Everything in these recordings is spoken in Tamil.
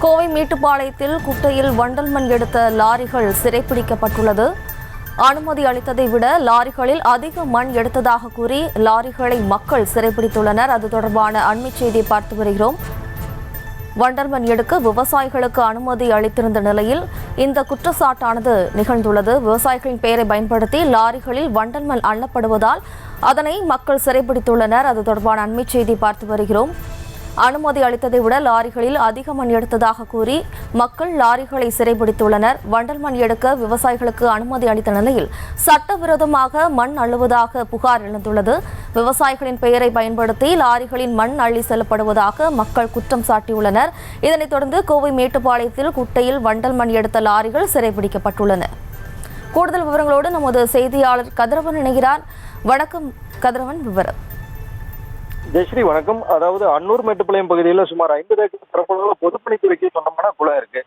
கோவை மேட்டுப்பாளையத்தில் குட்டையில் வண்டல் மண் எடுத்த லாரிகள் சிறைப்பிடிக்கப்பட்டுள்ளது. அனுமதி அளித்ததை விட லாரிகளில் அதிக மண் எடுத்ததாக கூறி லாரிகளை மக்கள் சிறைப்பிடித்துள்ளனர். அது தொடர்பான அண்மை செய்தியை பார்த்து வருகிறோம். வண்டல் மண் எடுக்க விவசாயிகளுக்கு அனுமதி அளித்திருந்த நிலையில் இந்த குற்றச்சாட்டானது நிகழ்ந்துள்ளது. விவசாயிகளின் பெயரை பயன்படுத்தி லாரிகளில் வண்டல் மண் அள்ளப்படுவதால் அதனை மக்கள் சிறைப்பிடித்துள்ளனர். அது தொடர்பான அண்மை செய்தியை பார்த்து வருகிறோம். அனுமதி அளித்ததை விட லாரிகளில் அதிக மண் எடுத்ததாக கூறி மக்கள் லாரிகளை சிறைப்பிடித்துள்ளனர். வண்டல் மண் எடுக்க விவசாயிகளுக்கு அனுமதி அளித்த நிலையில் சட்டவிரோதமாக மண் அள்ளுவதாக புகார் எழுந்துள்ளது. விவசாயிகளின் பெயரை பயன்படுத்தி லாரிகளின் மண் அள்ளி செல்லப்படுவதாக மக்கள் குற்றம் சாட்டியுள்ளனர். இதனைத் தொடர்ந்து கோவை மேட்டுப்பாளையத்தில் குட்டையில் வண்டல் மண் எடுத்த லாரிகள் சிறைப்பிடிக்கப்பட்டுள்ளன. கூடுதல் விவரங்களோடு நமது செய்தியாளர் கதிரவன் இணைகிறார். வணக்கம் கதிரவன், விவரம். ஜெயஸ்ரீ வணக்கம். அதாவது அன்னூர் மேட்டுப்பாளையம் பகுதியில் சுமார் 50 ஏக்கர் பரப்பளவுல பொதுப்பணித்துறைக்கு சொந்தமான குளம் இருக்கு.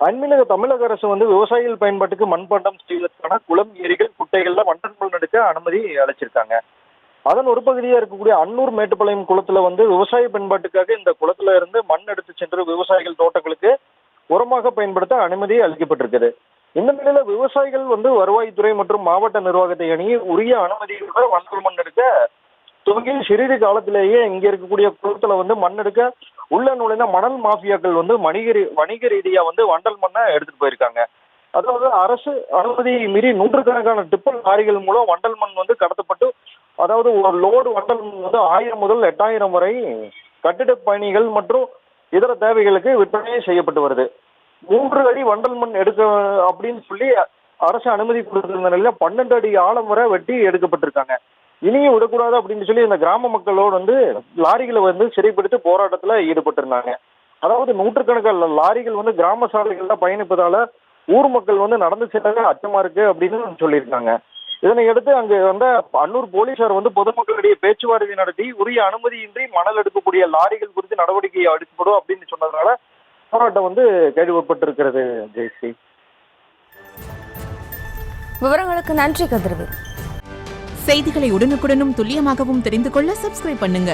அண்மையில தமிழக அரசு விவசாயிகள் பயன்பாட்டுக்கு மண்பாண்டம் செய்வதற்கான குளம், ஏரிகள், குட்டைகள்ல வண்டல் மண் எடுக்க அனுமதி அளிச்சிருக்காங்க. அதன் ஒரு பகுதியா இருக்கக்கூடிய அன்னூர் மேட்டுப்பாளையம் குளத்துல விவசாய பயன்பாட்டுக்காக இந்த குளத்துல இருந்து மண் எடுத்து சென்று விவசாயிகள் தோட்டங்களுக்கு உரமாக பயன்படுத்த அனுமதி அளிக்கப்பட்டிருக்குது. இந்த நிலையில விவசாயிகள் வருவாய்த்துறை மற்றும் மாவட்ட நிர்வாகத்தை அணுகி உரிய அனுமதியுடன் வண்டல் மண் எடுக்க துவங்கி சிறிது காலத்திலேயே இங்க இருக்கக்கூடிய குளத்துல மண் எடுக்க உள்ள நுழைந்த மணல் மாஃபியாக்கள் வணிக ரீதியா வண்டல் மண்ணை எடுத்துட்டு போயிருக்காங்க. அதாவது அரசு அனுமதியை மீறி நூற்றுக்கணக்கான டிப்பர் லாரிகள் மூலம் வண்டல் மண் கடத்தப்பட்டு, அதாவது ஒரு லோடு வண்டல் மண் 1000 முதல் 8000 வரை கட்டிட பயணிகள் மற்றும் இதர தேவைகளுக்கு விற்பனை செய்யப்பட்டு வருது. 3 அடி வண்டல் மண் எடுக்க அப்படின்னு சொல்லி அரசு அனுமதி கொடுத்திருந்த நிலையில 12 அடி ஆழம் வரை வெட்டி எடுக்கப்பட்டிருக்காங்க. இனியும் விடக்கூடாது அப்படின்னு சொல்லி இந்த கிராம மக்களோடு லாரிகளை சிறைப்பிடித்து போராட்டத்துல ஈடுபட்டிருந்தாங்க. அதாவது நூற்றுக்கணக்கான லாரிகள் கிராம சாலைகள்ல பயணிப்பதால ஊர் மக்கள் நடந்து செல்ல அச்சமா இருக்கு அப்படின்னு சொல்லியிருக்காங்க. இதனை அடுத்து அங்கு அன்னூர் போலீசார் பொதுமக்களிடையே பேச்சுவார்த்தை நடத்தி உரிய அனுமதியின்றி மணல் எடுக்கக்கூடிய லாரிகள் குறித்து நடவடிக்கை எடுக்கப்படும் அப்படின்னு சொன்னதுனால போராட்டம் கைவிடப்பட்டிருக்கிறது. ஜெயஸ்ரீ, விவரங்களுக்கு நன்றி கதிரவன். செய்திகளை உடனுக்குடனும் துல்லியமாகவும் தெரிந்து கொள்ள சப்ஸ்கிரைப் பண்ணுங்க.